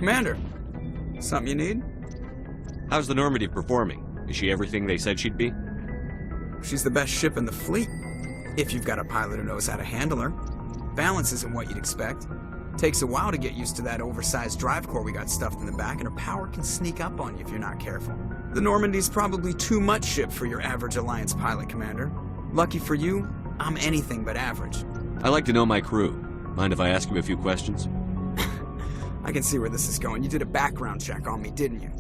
Commander, something you need? How's the Normandy performing? Is she everything they said she'd be? She's the best ship in the fleet, if you've got a pilot who knows how to handle her. Balance isn't what you'd expect. Takes a while to get used to that oversized drive core we got stuffed in the back, and her power can sneak up on you if you're not careful. The Normandy's probably too much ship for your average Alliance pilot, Commander. Lucky for you, I'm anything but average. I like to know my crew. Mind if I ask you a few questions? I can see where this is going. You did a background check on me, didn't you?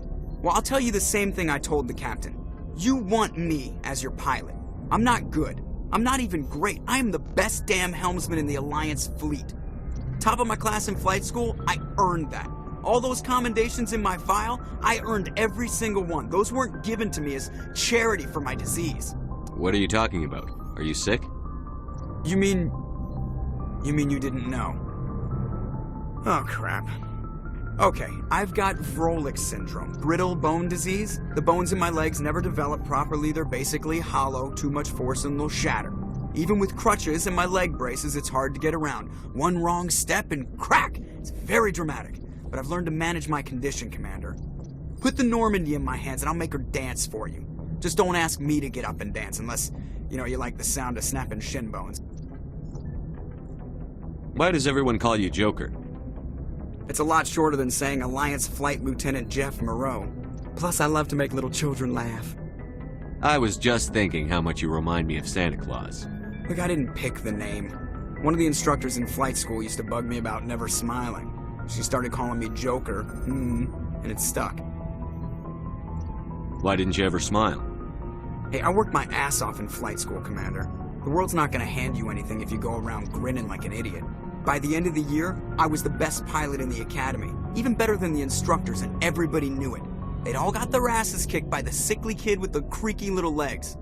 Well, I'll tell you the same thing I told the captain. You want me as your pilot. I'm not good. I'm not even great. I am the best damn helmsman in the Alliance fleet. Top of my class in flight school, I earned that. All those commendations in my file, I earned every single one. Those weren't given to me as charity for my disease. What are you talking about? Are you sick? You mean you didn't know? Oh, crap. Okay, I've got Vrolik syndrome, brittle bone disease. The bones in my legs never develop properly. They're basically hollow, too much force and they'll shatter. Even with crutches and my leg braces, it's hard to get around. One wrong step and crack! It's very dramatic. But I've learned to manage my condition, Commander. Put the Normandy in my hands and I'll make her dance for you. Just don't ask me to get up and dance unless, you like the sound of snapping shin bones. Why does everyone call you Joker? It's a lot shorter than saying Alliance Flight Lieutenant Jeff Moreau. Plus, I love to make little children laugh. I was just thinking how much you remind me of Santa Claus. Look, I didn't pick the name. One of the instructors in flight school used to bug me about never smiling. She started calling me Joker, and it stuck. Why didn't you ever smile? Hey, I worked my ass off in flight school, Commander. The world's not gonna hand you anything if you go around grinning like an idiot. By the end of the year, I was the best pilot in the academy, even better than the instructors, and everybody knew it. They'd all got their asses kicked by the sickly kid with the creaky little legs.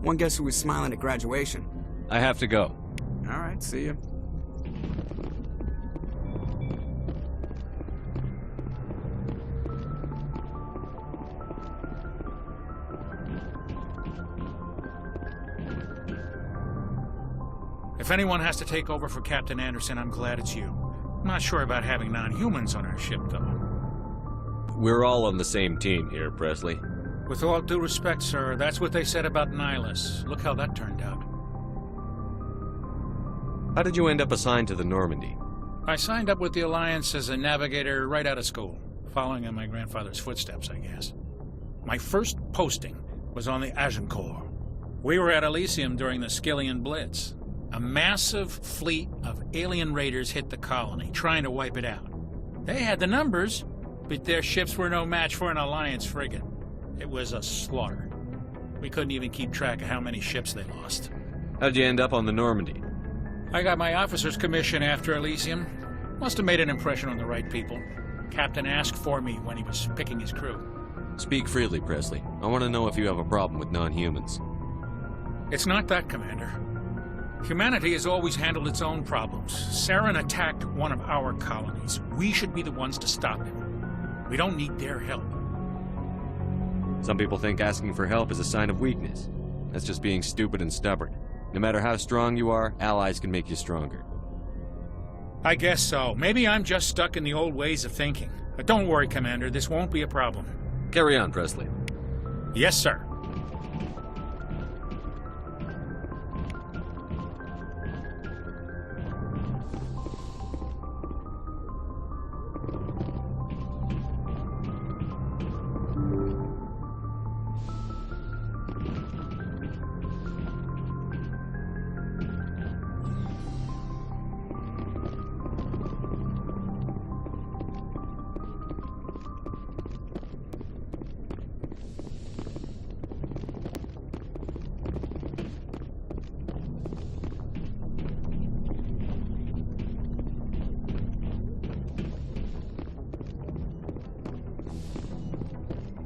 One guess who was smiling at graduation? I have to go. All right, see ya. If anyone has to take over for Captain Anderson, I'm glad it's you. I'm not sure about having non-humans on our ship, though. We're all on the same team here, Presley. With all due respect, sir, that's what they said about Nihilus. Look how that turned out. How did you end up assigned to the Normandy? I signed up with the Alliance as a navigator right out of school, following in my grandfather's footsteps, I guess. My first posting was on the Agincourt. We were at Elysium during the Skillian Blitz. A massive fleet of alien raiders hit the colony, trying to wipe it out. They had the numbers, but their ships were no match for an Alliance frigate. It was a slaughter. We couldn't even keep track of how many ships they lost. How'd you end up on the Normandy? I got my officer's commission after Elysium. Must have made an impression on the right people. Captain asked for me when he was picking his crew. Speak freely, Presley. I want to know if you have a problem with non-humans. It's not that, Commander. Humanity has always handled its own problems. Saren attacked one of our colonies. We should be the ones to stop him. We don't need their help. Some people think asking for help is a sign of weakness. That's just being stupid and stubborn. No matter how strong you are, allies can make you stronger. I guess so. Maybe I'm just stuck in the old ways of thinking. But don't worry, Commander. This won't be a problem. Carry on, Presley. Yes, sir.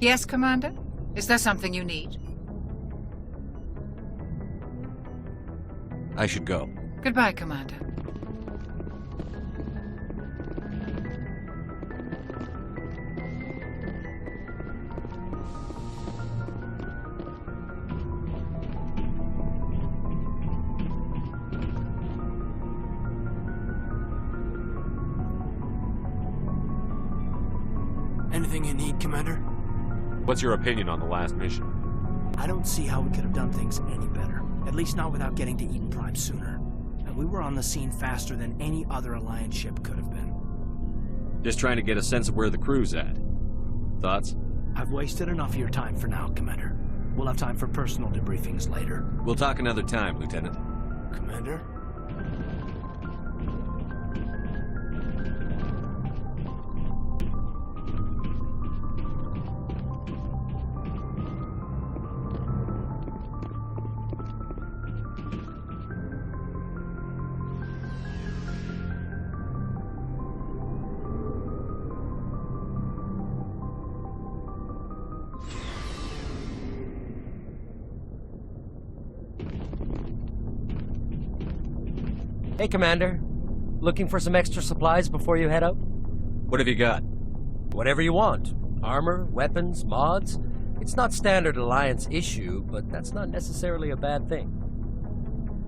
Yes, Commander? Is there something you need? I should go. Goodbye, Commander. Commander, What's your opinion on the last mission? I don't see how we could have done things any better. At least not without getting to Eden Prime sooner. And we were on the scene faster than any other Alliance ship could have been. Just trying to get a sense of where the crew's at. Thoughts? I've wasted enough of your time for now, Commander. We'll have time for personal debriefings later. We'll talk another time, Lieutenant. Commander? Hey, Commander. Looking for some extra supplies before you head out? What have you got? Whatever you want. Armor, weapons, mods. It's not standard Alliance issue, but that's not necessarily a bad thing.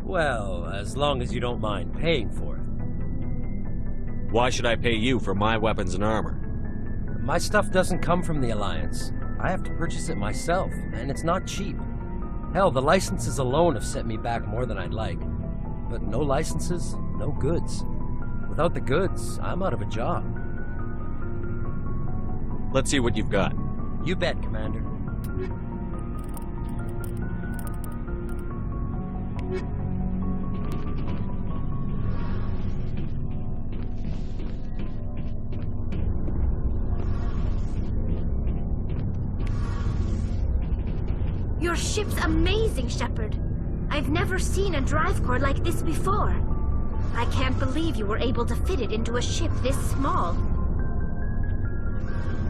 Well, as long as you don't mind paying for it. Why should I pay you for my weapons and armor? My stuff doesn't come from the Alliance. I have to purchase it myself, and it's not cheap. Hell, the licenses alone have set me back more than I'd like. But no licenses, no goods. Without the goods, I'm out of a job. Let's see what you've got. You bet, Commander. Your ship's amazing, Shepard. I've never seen a drive core like this before. I can't believe you were able to fit it into a ship this small.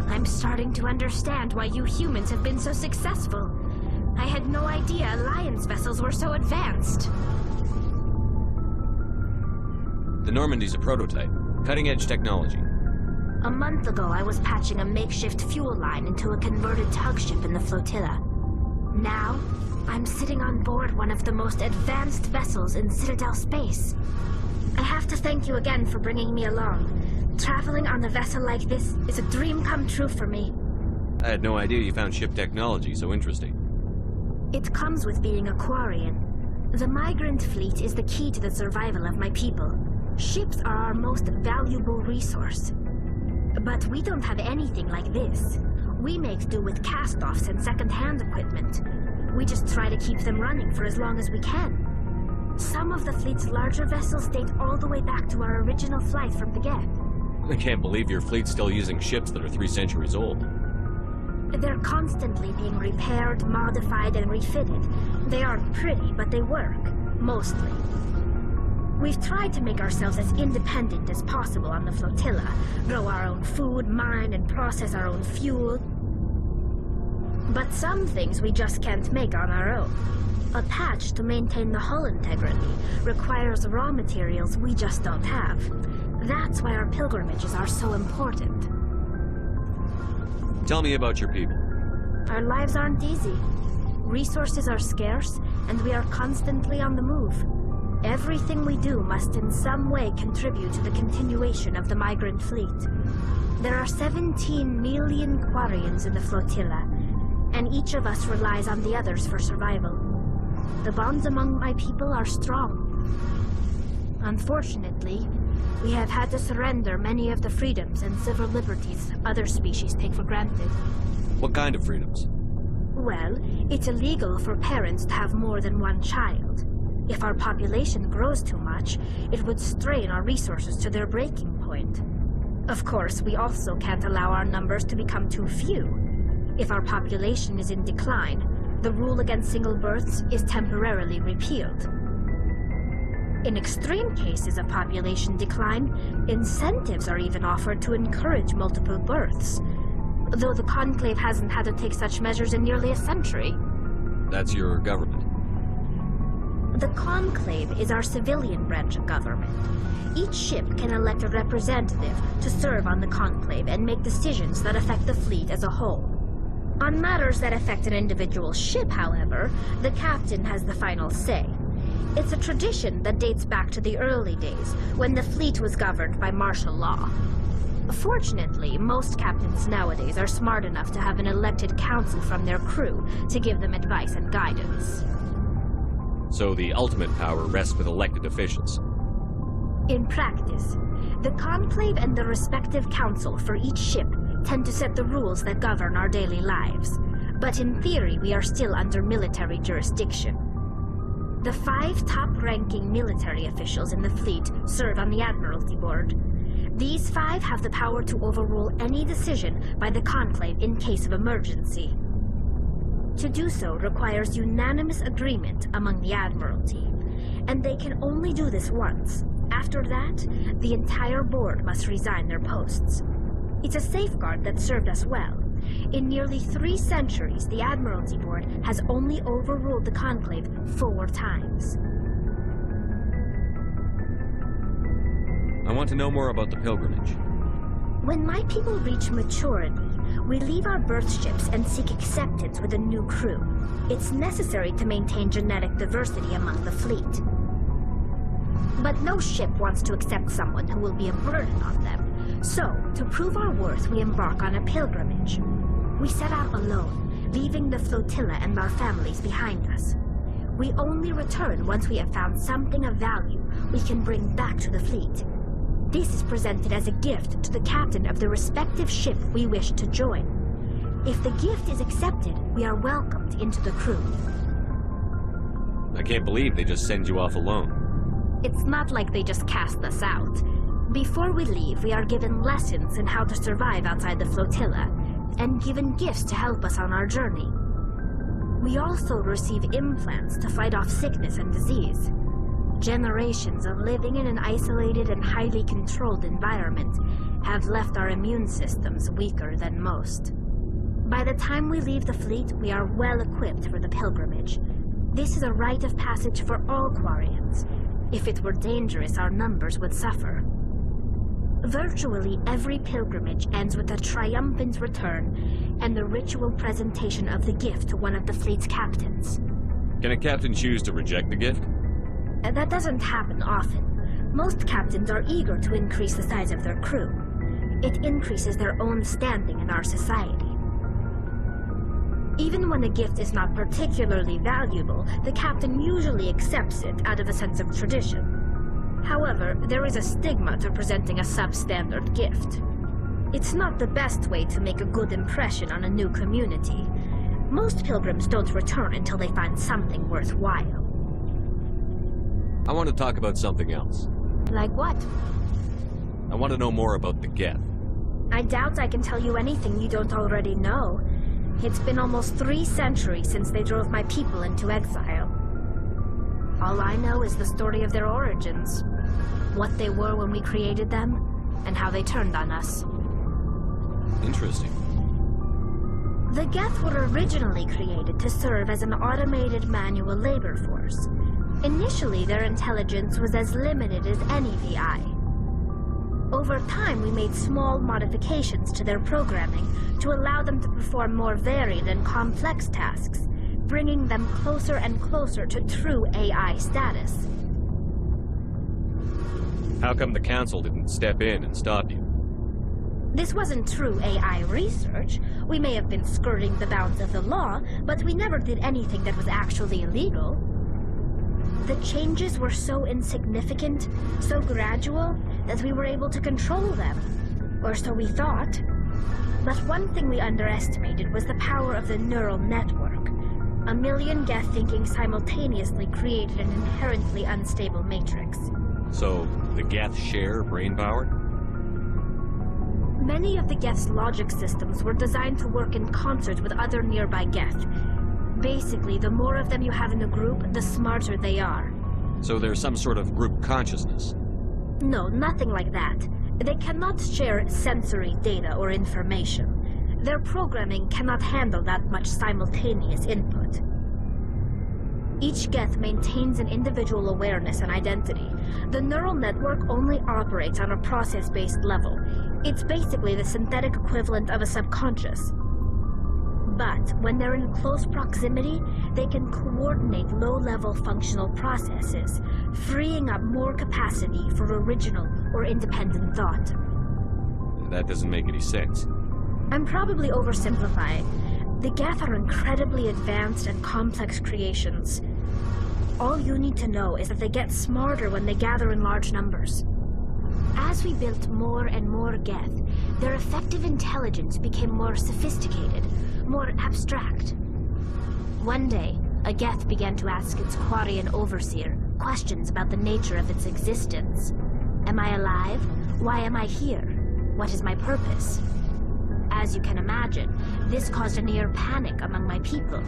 I'm starting to understand why you humans have been so successful. I had no idea Alliance vessels were so advanced. The Normandy's a prototype. Cutting-edge technology. A month ago, I was patching a makeshift fuel line into a converted tug ship in the flotilla. Now, I'm sitting on board one of the most advanced vessels in Citadel space. I have to thank you again for bringing me along. Traveling on a vessel like this is a dream come true for me. I had no idea you found ship technology so interesting. It comes with being a Quarian. The migrant fleet is the key to the survival of my people. Ships are our most valuable resource. But we don't have anything like this. We make do with cast-offs and second-hand equipment. We just try to keep them running for as long as we can. Some of the fleet's larger vessels date all the way back to our original flight from the get. I can't believe your fleet's still using ships that are 3 centuries old. They're constantly being repaired, modified, and refitted. They aren't pretty, but they work. Mostly. We've tried to make ourselves as independent as possible on the flotilla. Grow our own food, mine, and process our own fuel. But some things we just can't make on our own. A patch to maintain the hull integrity requires raw materials we just don't have. That's why our pilgrimages are so important. Tell me about your people. Our lives aren't easy. Resources are scarce, and we are constantly on the move. Everything we do must in some way contribute to the continuation of the migrant fleet. There are 17 million Quarians in the flotilla, and each of us relies on the others for survival. The bonds among my people are strong. Unfortunately, we have had to surrender many of the freedoms and civil liberties other species take for granted. What kind of freedoms? Well, it's illegal for parents to have more than one child. If our population grows too much, it would strain our resources to their breaking point. Of course, we also can't allow our numbers to become too few. If our population is in decline, the rule against single births is temporarily repealed. In extreme cases of population decline, incentives are even offered to encourage multiple births, though the Conclave hasn't had to take such measures in nearly a century. That's your government. The Conclave is our civilian branch of government. Each ship can elect a representative to serve on the Conclave and make decisions that affect the fleet as a whole. On matters that affect an individual ship, however, the captain has the final say. It's a tradition that dates back to the early days, when the fleet was governed by martial law. Fortunately, most captains nowadays are smart enough to have an elected council from their crew to give them advice and guidance. So the ultimate power rests with elected officials. In practice, the Conclave and the respective council for each ship tend to set the rules that govern our daily lives. But in theory, we are still under military jurisdiction. The 5 top-ranking military officials in the fleet serve on the Admiralty Board. These 5 have the power to overrule any decision by the Conclave in case of emergency. To do so requires unanimous agreement among the Admiralty, and they can only do this once. After that, the entire board must resign their posts. It's a safeguard that served us well. In nearly 3 centuries, the Admiralty Board has only overruled the Conclave 4 times. I want to know more about the pilgrimage. When my people reach maturity, we leave our birth ships and seek acceptance with a new crew. It's necessary to maintain genetic diversity among the fleet. But no ship wants to accept someone who will be a burden on them. So, to prove our worth, we embark on a pilgrimage. We set out alone, leaving the flotilla and our families behind us. We only return once we have found something of value we can bring back to the fleet. This is presented as a gift to the captain of the respective ship we wish to join. If the gift is accepted, we are welcomed into the crew. I can't believe they just send you off alone. It's not like they just cast us out. Before we leave, we are given lessons in how to survive outside the flotilla, and given gifts to help us on our journey. We also receive implants to fight off sickness and disease. Generations of living in an isolated and highly controlled environment have left our immune systems weaker than most. By the time we leave the fleet, we are well equipped for the pilgrimage. This is a rite of passage for all Quarians. If it were dangerous, our numbers would suffer. Virtually every pilgrimage ends with a triumphant return and the ritual presentation of the gift to one of the fleet's captains. Can a captain choose to reject the gift? That doesn't happen often. Most captains are eager to increase the size of their crew. It increases their own standing in our society. Even when a gift is not particularly valuable, the captain usually accepts it out of a sense of tradition. However, there is a stigma to presenting a substandard gift. It's not the best way to make a good impression on a new community. Most pilgrims don't return until they find something worthwhile. I want to talk about something else. Like what? I want to know more about the Geth. I doubt I can tell you anything you don't already know. It's been almost 3 centuries since they drove my people into exile. All I know is the story of their origins, what they were when we created them, and how they turned on us. Interesting. The Geth were originally created to serve as an automated manual labor force. Initially, their intelligence was as limited as any VI. Over time, we made small modifications to their programming to allow them to perform more varied and complex tasks, bringing them closer and closer to true AI status. How come the Council didn't step in and stop you? This wasn't true AI research. We may have been skirting the bounds of the law, but we never did anything that was actually illegal. The changes were so insignificant, so gradual, that we were able to control them. Or so we thought. But one thing we underestimated was the power of the neural network. A million Geth thinking simultaneously created an inherently unstable matrix. So, the Geth share brain power? Many of the Geth's logic systems were designed to work in concert with other nearby Geth. Basically, the more of them you have in a group, the smarter they are. So there's some sort of group consciousness? No, nothing like that. They cannot share sensory data or information. Their programming cannot handle that much simultaneous input. Each Geth maintains an individual awareness and identity. The neural network only operates on a process-based level. It's basically the synthetic equivalent of a subconscious. But when they're in close proximity, they can coordinate low-level functional processes, freeing up more capacity for original or independent thought. That doesn't make any sense. I'm probably oversimplifying. The Geth are incredibly advanced and complex creations. All you need to know is that they get smarter when they gather in large numbers. As we built more and more Geth, their effective intelligence became more sophisticated, more abstract. One day, a Geth began to ask its Quarian overseer questions about the nature of its existence. Am I alive? Why am I here? What is my purpose? As you can imagine, this caused a near panic among my people.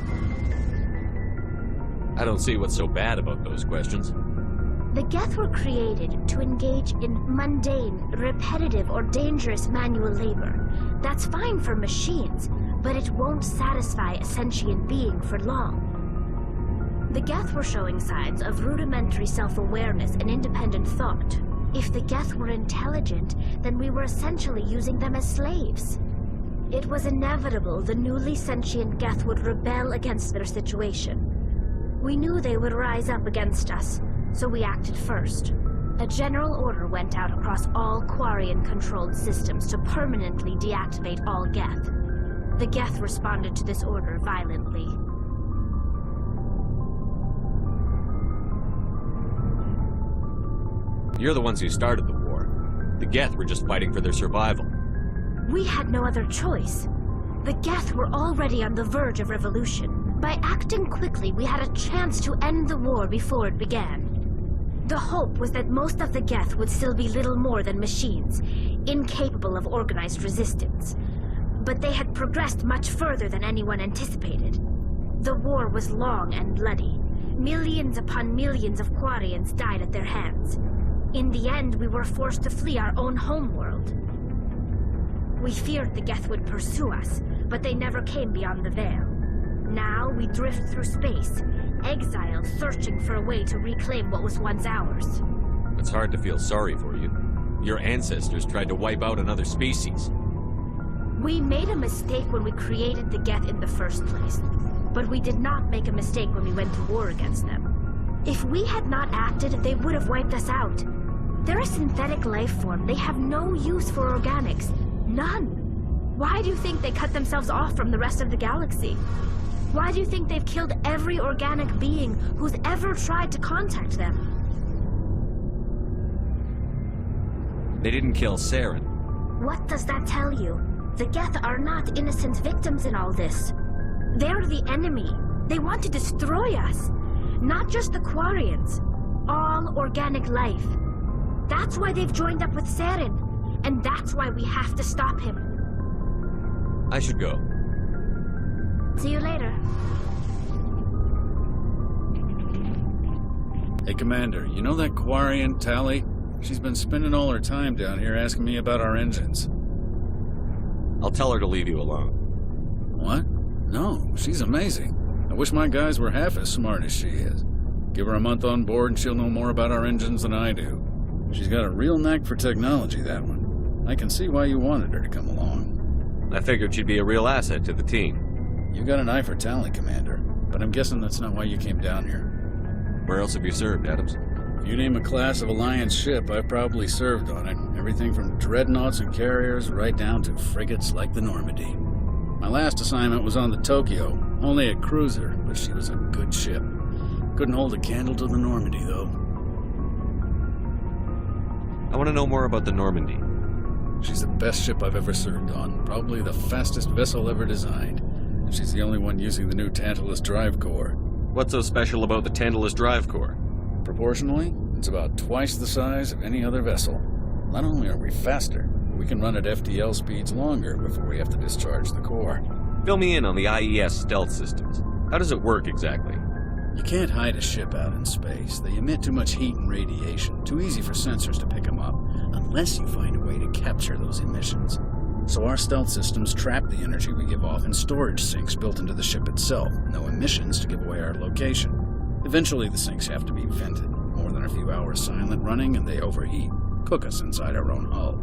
I don't see what's so bad about those questions. The Geth were created to engage in mundane, repetitive, or dangerous manual labor. That's fine for machines, but it won't satisfy a sentient being for long. The Geth were showing signs of rudimentary self-awareness and independent thought. If the Geth were intelligent, then we were essentially using them as slaves. It was inevitable the newly sentient Geth would rebel against their situation. We knew they would rise up against us, so we acted first. A general order went out across all Quarian-controlled systems to permanently deactivate all Geth. The Geth responded to this order violently. You're the ones who started the war. The Geth were just fighting for their survival. We had no other choice. The Geth were already on the verge of revolution. By acting quickly, we had a chance to end the war before it began. The hope was that most of the Geth would still be little more than machines, incapable of organized resistance. But they had progressed much further than anyone anticipated. The war was long and bloody. Millions upon millions of Quarians died at their hands. In the end, we were forced to flee our own homeworld. We feared the Geth would pursue us, but they never came beyond the Veil. Now we drift through space, exiled, searching for a way to reclaim what was once ours. It's hard to feel sorry for you. Your ancestors tried to wipe out another species. We made a mistake when we created the Geth in the first place, but we did not make a mistake when we went to war against them. If we had not acted, they would have wiped us out. They're a synthetic life form. They have no use for organics. None. Why do you think they cut themselves off from the rest of the galaxy? Why do you think they've killed every organic being who's ever tried to contact them? They didn't kill Saren. What does that tell you? The Geth are not innocent victims in all this. They're the enemy. They want to destroy us. Not just the Quarians. All organic life. That's why they've joined up with Saren. And that's why we have to stop him. I should go. See you later. Hey, Commander, you know that Quarian, Tally? She's been spending all her time down here asking me about our engines. I'll tell her to leave you alone. What? No, she's amazing. I wish my guys were half as smart as she is. Give her a month on board and she'll know more about our engines than I do. She's got a real knack for technology, that one. I can see why you wanted her to come along. I figured she'd be a real asset to the team. You got an eye for talent, Commander, but I'm guessing that's not why you came down here. Where else have you served, Adams? If you name a class of Alliance ship, I've probably served on it. Everything from dreadnoughts and carriers right down to frigates like the Normandy. My last assignment was on the Tokyo, only a cruiser, but she was a good ship. Couldn't hold a candle to the Normandy, though. I want to know more about the Normandy. She's the best ship I've ever served on, probably the fastest vessel ever designed. And she's the only one using the new Tantalus drive core. What's so special about the Tantalus drive core? Proportionally, it's about twice the size of any other vessel. Not only are we faster, we can run at FTL speeds longer before we have to discharge the core. Fill me in on the IES stealth systems. How does it work exactly? You can't hide a ship out in space. They emit too much heat and radiation, too easy for sensors to pick them up, unless you find a way to capture those emissions. So our stealth systems trap the energy we give off in storage sinks built into the ship itself, no emissions to give away our location. Eventually the sinks have to be vented. More than a few hours silent running and they overheat, cook us inside our own hull.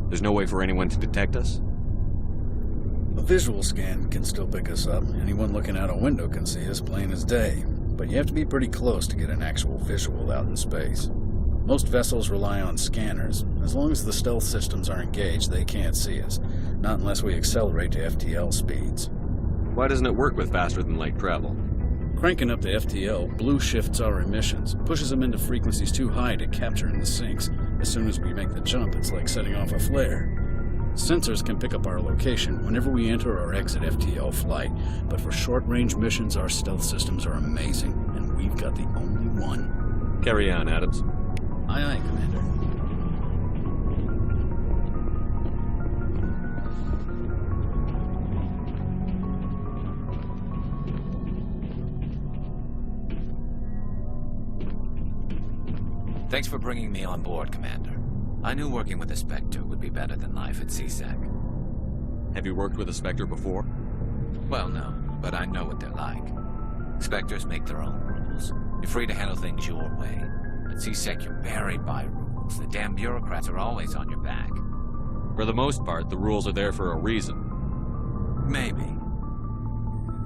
There's no way for anyone to detect us? A visual scan can still pick us up. Anyone looking out a window can see us plain as day. But you have to be pretty close to get an actual visual out in space. Most vessels rely on scanners. As long as the stealth systems are engaged, they can't see us. Not unless we accelerate to FTL speeds. Why doesn't it work with faster-than-light travel? Cranking up the FTL blue shifts our emissions, pushes them into frequencies too high to capture in the sinks. As soon as we make the jump, it's like setting off a flare. Sensors can pick up our location whenever we enter or exit FTL flight, but for short-range missions, our stealth systems are amazing, and we've got the only one. Carry on, Adams. Aye, aye, Commander. Thanks for bringing me on board, Commander. I knew working with a Spectre would be better than life at CSEC. Have you worked with a Spectre before? Well, no, but I know what they're like. Spectres make their own rules. You're free to handle things your way. At CSEC, you're buried by rules. The damn bureaucrats are always on your back. For the most part, the rules are there for a reason. Maybe.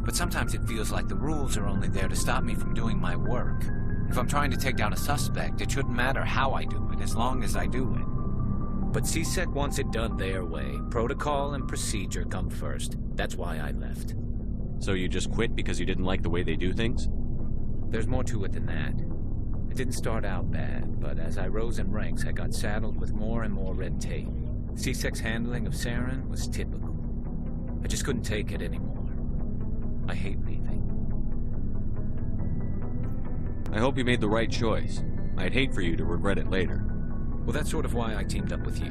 But sometimes it feels like the rules are only there to stop me from doing my work. If I'm trying to take down a suspect, it shouldn't matter how I do it, as long as I do it. But CSEC wants it done their way. Protocol and procedure come first. That's why I left. So you just quit because you didn't like the way they do things? There's more to it than that. It didn't start out bad, but as I rose in ranks, I got saddled with more and more red tape. CSEC's handling of Saren was typical. I just couldn't take it anymore. I hate leaving. I hope you made the right choice. I'd hate for you to regret it later. Well, that's sort of why I teamed up with you.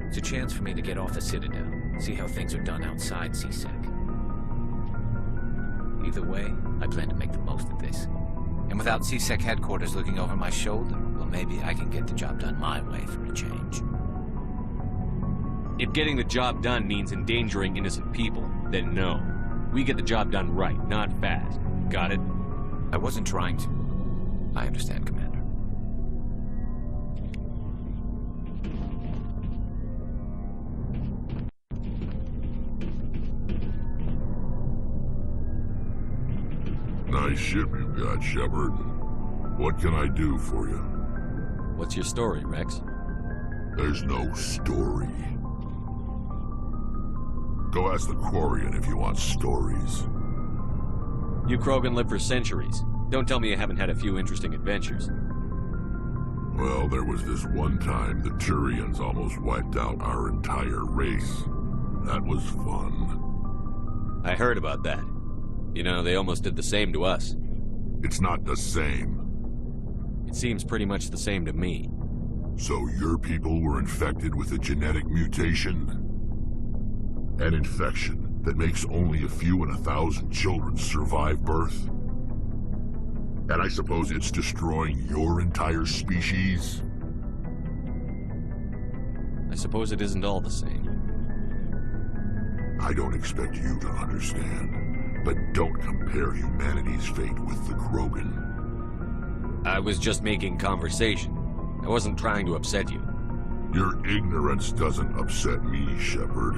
It's a chance for me to get off the Citadel, see how things are done outside CSEC. Either way, I plan to make the most of this. And without CSEC headquarters looking over my shoulder, well, maybe I can get the job done my way for a change. If getting the job done means endangering innocent people, then no. We get the job done right, not fast. Got it? I wasn't trying to. I understand, Commander. Nice ship you got, Shepard. What can I do for you? What's your story, Rex? There's no story. Go ask the Quarian if you want stories. You Krogan lived for centuries. Don't tell me you haven't had a few interesting adventures. Well, there was this one time the Turians almost wiped out our entire race. That was fun. I heard about that. You know, they almost did the same to us. It's not the same. It seems pretty much the same to me. So your people were infected with a genetic mutation? An infection that makes only a few in 1,000 children survive birth? And I suppose it's destroying your entire species? I suppose it isn't all the same. I don't expect you to understand, but don't compare humanity's fate with the Krogan. I was just making conversation. I wasn't trying to upset you. Your ignorance doesn't upset me, Shepard.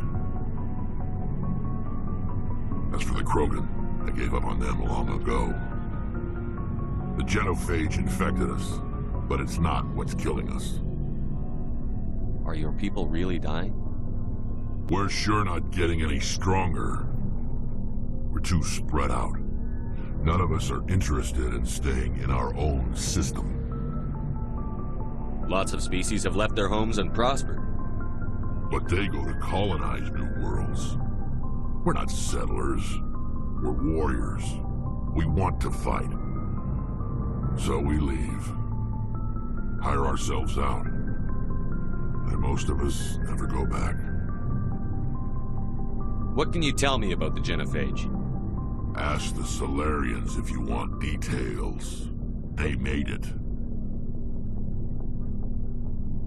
As for the Krogan, I gave up on them long ago. The genophage infected us, but it's not what's killing us. Are your people really dying? We're sure not getting any stronger. We're too spread out. None of us are interested in staying in our own system. Lots of species have left their homes and prospered. But they go to colonize new worlds. We're not settlers. We're warriors. We want to fight. So we leave. Hire ourselves out. And most of us never go back. What can you tell me about the genophage? Ask the Solarians if you want details. They made it.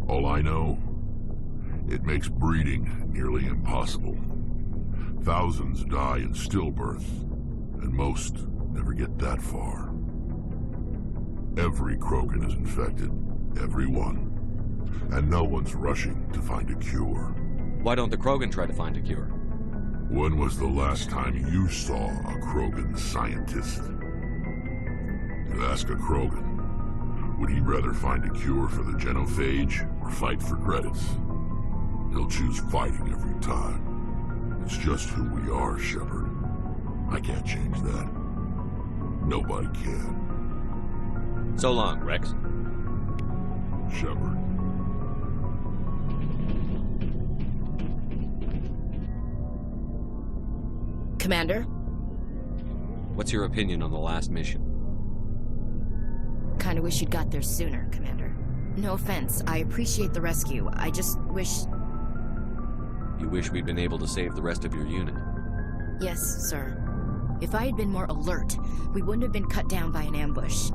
All I know, it makes breeding nearly impossible. Thousands die in stillbirth, and most never get that far. Every Krogan is infected, every one. And no one's rushing to find a cure. Why don't the Krogan try to find a cure? When was the last time you saw a Krogan scientist? You ask a Krogan, Would he rather find a cure for the genophage or fight for credits? He'll choose fighting every time. It's just who we are, Shepard. I can't change that. Nobody can. So long, Rex. Shepard. Commander? What's your opinion on the last mission? Kinda wish you'd got there sooner, Commander. No offense, I appreciate the rescue. I just wish... You wish we'd been able to save the rest of your unit? Yes, sir. If I had been more alert, we wouldn't have been cut down by an ambush.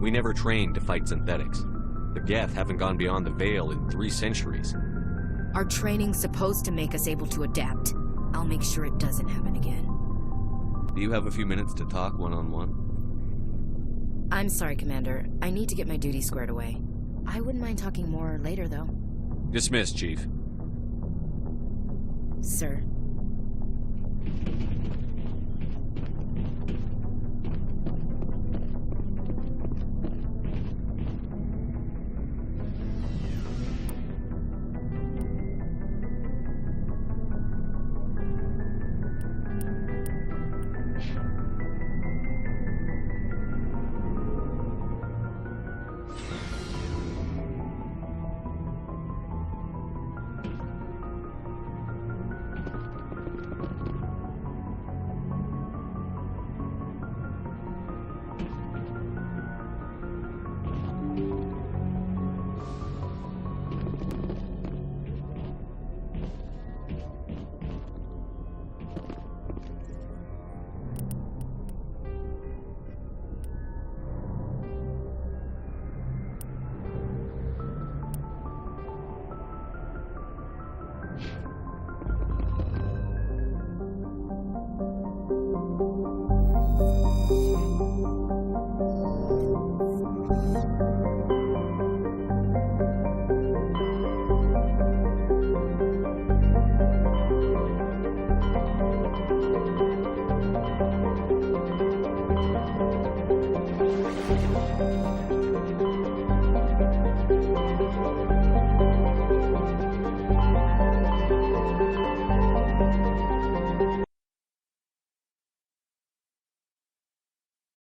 We never trained to fight synthetics. The Geth haven't gone beyond the Veil in 3 centuries. Our training's supposed to make us able to adapt. I'll make sure it doesn't happen again. Do you have a few minutes to talk one-on-one? I'm sorry, Commander. I need to get my duty squared away. I wouldn't mind talking more later, though. Dismissed, Chief. Sir.